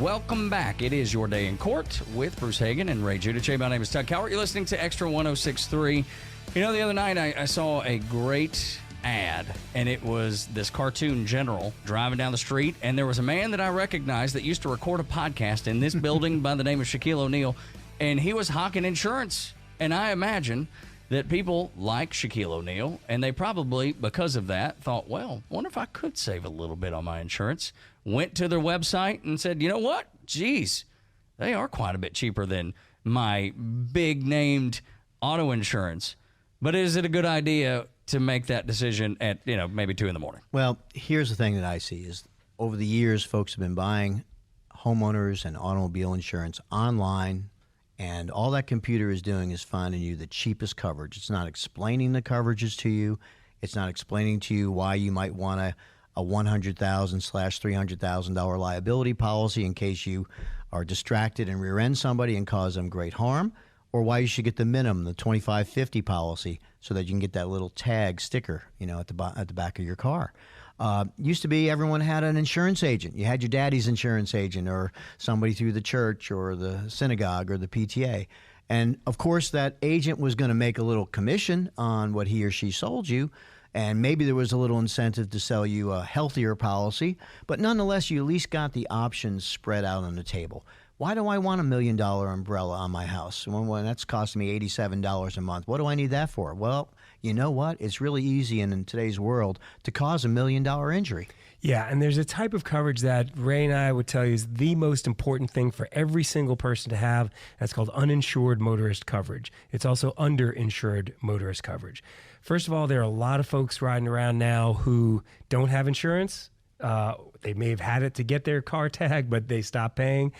Welcome back. It is your day in court with Bruce Hagen and Ray Giudice. My name is Todd Cowart. You're listening to Extra 106.3. You know, the other night I saw a great ad, and it was this cartoon general driving down the street, and there was a man that I recognized that used to record a podcast in this building by the name of Shaquille O'Neal, and he was hawking insurance. And I imagine that people like Shaquille O'Neal, and they probably, because of that, thought, well, wonder if I could save a little bit on my insurance. Went to their website and said, you know what? Geez, they are quite a bit cheaper than my big-named auto insurance. But is it a good idea to make that decision at, maybe 2 in the morning? Well, here's the thing that I see is over the years, folks have been buying homeowners and automobile insurance online, and all that computer is doing is finding you the cheapest coverage. It's not explaining the coverages to you. It's not explaining to you why you might want a $100,000/$300,000 liability policy in case you are distracted and rear-end somebody and cause them great harm, or why you should get the minimum, the 2550 policy, so that you can get that little tag sticker, at the back of your car. Used to be everyone had an insurance agent. You had your daddy's insurance agent or somebody through the church or the synagogue or the PTA. And, of course, that agent was going to make a little commission on what he or she sold you, and maybe there was a little incentive to sell you a healthier policy, but nonetheless, you at least got the options spread out on the table. Why do I want $1 million umbrella on my house when that's costing me $87 a month? What do I need that for? Well, you know what? It's really easy in today's world to cause $1 million injury. Yeah, and there's a type of coverage that Ray and I would tell you is the most important thing for every single person to have. That's called uninsured motorist coverage. It's also under-insured motorist coverage. First of all, there are a lot of folks riding around now who don't have insurance. They may have had it to get their car tag, but they stopped paying,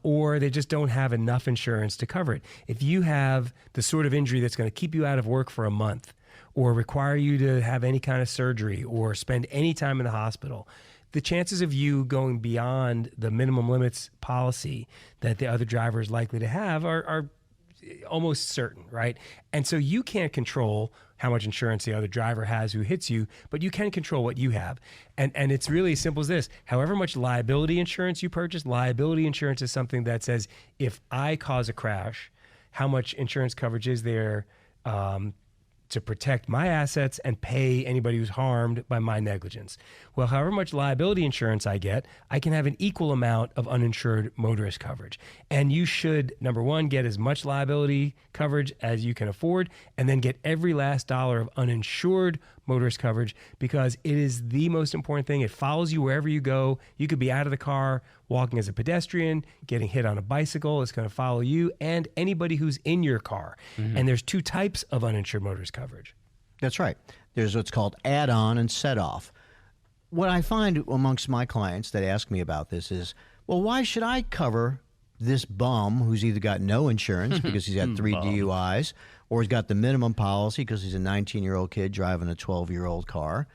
or they just don't have enough insurance to cover it. If you have the sort of injury that's going to keep you out of work for a month, or require you to have any kind of surgery, or spend any time in the hospital, the chances of you going beyond the minimum limits policy that the other driver is likely to have are almost certain, right? And so you can't control how much insurance the other driver has who hits you, but you can control what you have. And it's really as simple as this. However much liability insurance you purchase, liability insurance is something that says, if I cause a crash, how much insurance coverage is there to protect my assets and pay anybody who's harmed by my negligence. Well, however much liability insurance I get, I can have an equal amount of uninsured motorist coverage. And you should, number one, get as much liability coverage as you can afford, and then get every last dollar of uninsured motorist coverage, because it is the most important thing. It follows you wherever you go. You could be out of the car, walking as a pedestrian, getting hit on a bicycle. It's going to follow you and anybody who's in your car. Mm-hmm. And there's 2 types of uninsured motorist coverage. That's right. There's what's called AddOn and SetOff. What I find amongst my clients that ask me about this is, well, why should I cover this bum who's either got no insurance because he's got 3 DUIs, or he's got the minimum policy because he's a 19-year-old kid driving a 12-year-old car?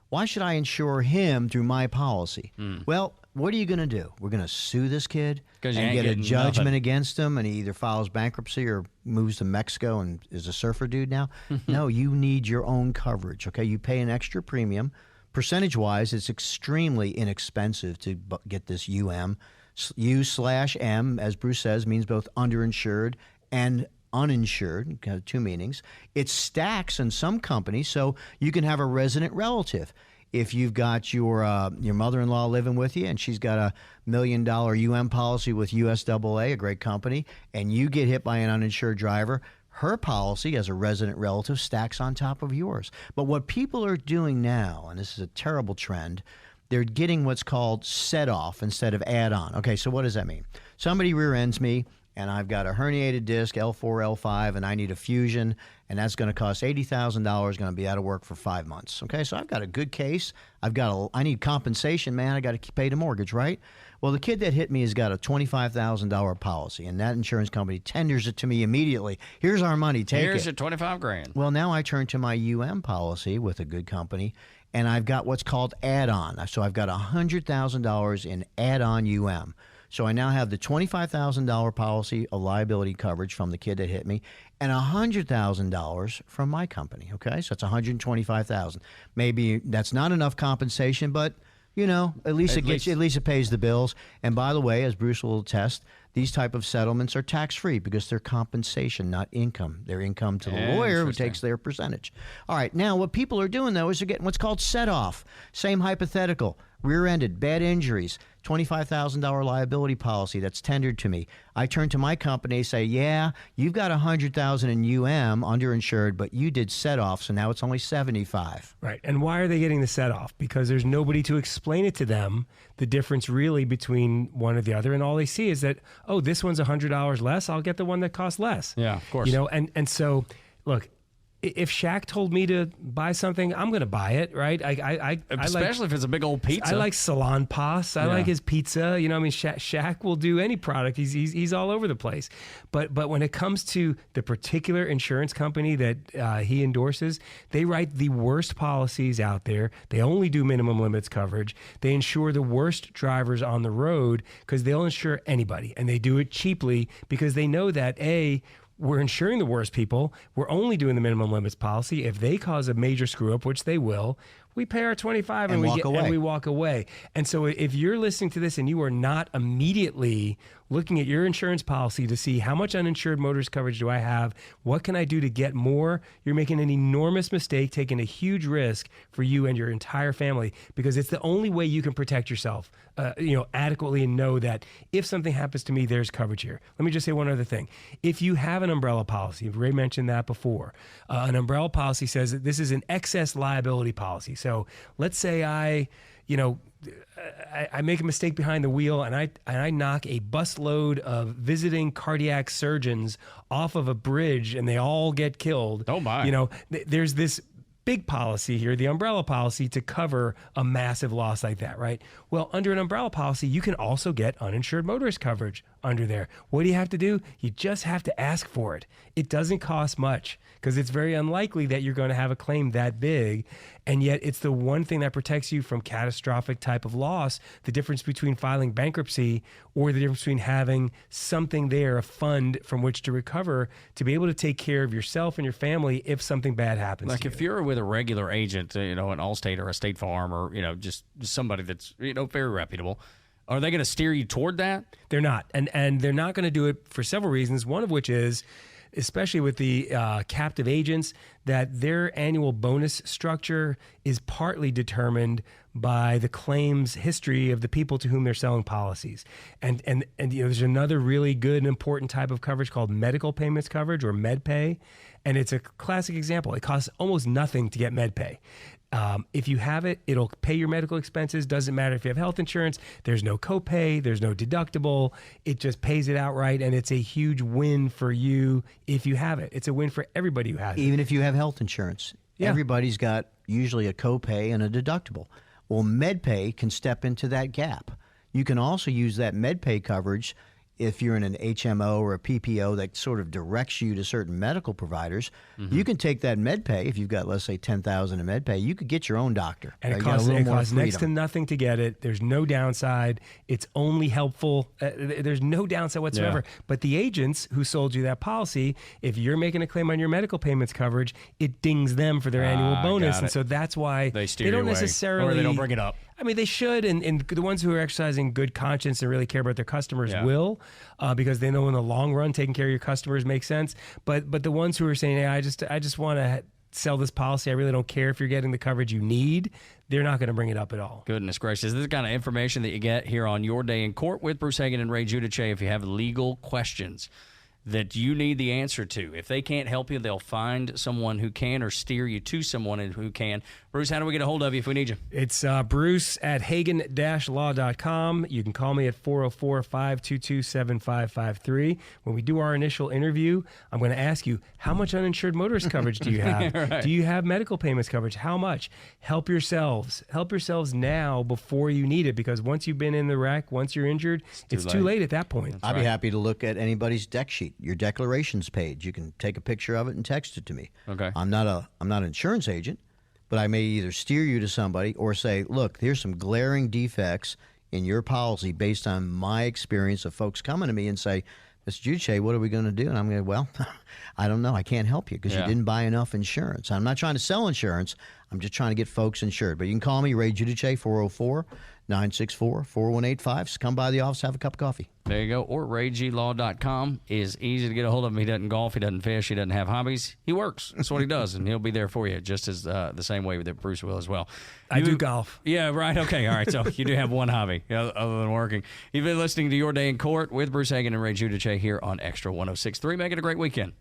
Why should I insure him through my policy? Well, what are you going to do? We're going to sue this kid and get a judgment against him, and he either files bankruptcy or moves to Mexico and is a surfer dude now? No, you need your own coverage, okay? You pay an extra premium. Percentage-wise, it's extremely inexpensive to get this U/M, as Bruce says, means both underinsured and uninsured, kind of 2 meanings. It stacks in some companies, so you can have a resident relative. If you've got your mother-in-law living with you and she's got a $1 million UM policy with USAA, a great company, and you get hit by an uninsured driver, her policy as a resident relative stacks on top of yours. But what people are doing now, and this is a terrible trend, they're getting what's called SetOff instead of AddOn. Okay, so what does that mean? Somebody rear-ends me, and I've got a herniated disc, L4, L5, and I need a fusion, and that's going to cost $80,000, going to be out of work for 5 months. Okay, so I've got a good case. I need compensation, man. I got to pay the mortgage, right? Well, the kid that hit me has got a $25,000 policy, and that insurance company tenders it to me immediately. Here's our money, take it. Here's your $25,000. Well, now I turn to my UM policy with a good company, and I've got what's called AddOn. So I've got $100,000 in AddOn UM. So I now have the $25,000 policy of liability coverage from the kid that hit me, and $100,000 from my company. Okay, so it's $125,000. Maybe that's not enough compensation, but at least At least. at least it pays the bills. And by the way, as Bruce will attest, these type of settlements are tax-free because they're compensation, not income. They're income to the lawyer who takes their percentage. All right, now what people are doing, though, is they're getting what's called SetOff. Same hypothetical. Rear-ended, bad injuries, $25,000 liability policy that's tendered to me. I turn to my company, say, yeah, you've got $100,000 in underinsured, but you did SetOff, so now it's only $75,000. Right. And why are they getting the SetOff? Because there's nobody to explain it to them, the difference really between one or the other. And all they see is that, oh, this one's $100 less, I'll get the one that costs less. Yeah, of course. And so, look, if Shaq told me to buy something, I'm going to buy it, right? Especially if it's a big old pizza. I like Salon Pas. I like his pizza. Shaq will do any product. He's all over the place. But when it comes to the particular insurance company that he endorses, they write the worst policies out there. They only do minimum limits coverage. They insure the worst drivers on the road because they'll insure anybody. And they do it cheaply because they know that, we're insuring the worst people. We're only doing the minimum limits policy. If they cause a major screw up, which they will, we pay our $25 and we walk away. And so if you're listening to this and you are not immediately looking at your insurance policy to see how much uninsured motorist coverage do I have, what can I do to get more, you're making an enormous mistake, taking a huge risk for you and your entire family, because it's the only way you can protect yourself adequately and know that if something happens to me, there's coverage here. Let me just say one other thing. If you have an umbrella policy, Ray mentioned that before, an umbrella policy says that this is an excess liability policy. So let's say I make a mistake behind the wheel and I knock a busload of visiting cardiac surgeons off of a bridge and they all get killed. Oh my. There's this big policy here, the umbrella policy, to cover a massive loss like that, right? Well, under an umbrella policy, you can also get uninsured motorist coverage under there. What do you have to do? You just have to ask for it. It doesn't cost much because it's very unlikely that you're going to have a claim that big. And yet it's the one thing that protects you from catastrophic type of loss, the difference between filing bankruptcy or the difference between having something there, a fund from which to recover, to be able to take care of yourself and your family if something bad happens Like to if you. you're with a regular agent, an Allstate or a State Farm or, just somebody that's, very reputable, are they going to steer you toward that? They're not. And they're not going to do it for several reasons, one of which is, especially with the captive agents, that their annual bonus structure is partly determined by the claims history of the people to whom they're selling policies. And there's another really good and important type of coverage called medical payments coverage, or MedPay. And it's a classic example. It costs almost nothing to get MedPay. If you have it, it'll pay your medical expenses. Doesn't matter if you have health insurance. There's no copay. There's no deductible. It just pays it outright, and it's a huge win for you if you have it. It's a win for everybody who has it. Even if you have health insurance. Yeah. Everybody's got usually a copay and a deductible. Well, MedPay can step into that gap. You can also use that MedPay coverage if you're in an HMO or a PPO that sort of directs you to certain medical providers. You can take that MedPay, if you've got, let's say, $10,000 in MedPay, you could get your own doctor. And right? it You got a costs, little it more costs next to freedom. nothing to get it. There's no downside. It's only helpful. There's no downside whatsoever. Yeah. But the agents who sold you that policy, if you're making a claim on your medical payments coverage, it dings them for their annual bonus. got And it. so that's why They steer they don't you away, necessarily... or they don't bring it up. I mean, they should, and the ones who are exercising good conscience and really care about their customers Yeah. will, because they know in the long run taking care of your customers makes sense. But the ones who are saying, hey, I just want to sell this policy, I really don't care if you're getting the coverage you need, they're not going to bring it up at all. Goodness gracious. This is the kind of information that you get here on Your Day in Court with Bruce Hagen and Ray Giudice. If you have legal questions that you need the answer to, if they can't help you, they'll find someone who can, or steer you to someone who can. Bruce, how do we get a hold of you if we need you? It's Bruce at Hagen-law.com. You can call me at 404-522-7553. When we do our initial interview, I'm going to ask you, how much uninsured motorist coverage do you have? Right. Do you have medical payments coverage? How much? Help yourselves. Help yourselves now before you need it, because once you've been in the wreck, once you're injured, it's too late at that point. I'd be happy to look at anybody's deck sheet, your declarations page. You can take a picture of it and text it to me. Okay. I'm not an insurance agent, but I may either steer you to somebody or say, look, here's some glaring defects in your policy based on my experience of folks coming to me and say, Mr. Giudice, what are we going to do? And I'm going, well, I don't know. I can't help you because you didn't buy enough insurance. I'm not trying to sell insurance. I'm just trying to get folks insured. But you can call me, Ray Giudice, 404-964-4185. Come by the office, have a cup of coffee. There you go. Or RayGLaw.com is easy to get a hold of him. He doesn't golf. He doesn't fish. He doesn't have hobbies. He works. That's what he does, and he'll be there for you just as the same way that Bruce will as well. I do golf. Yeah, right. Okay. All right. So you do have one hobby other than working. You've been listening to Your Day in Court with Bruce Hagen and Ray Giudice here on Extra 106.3. Make it a great weekend.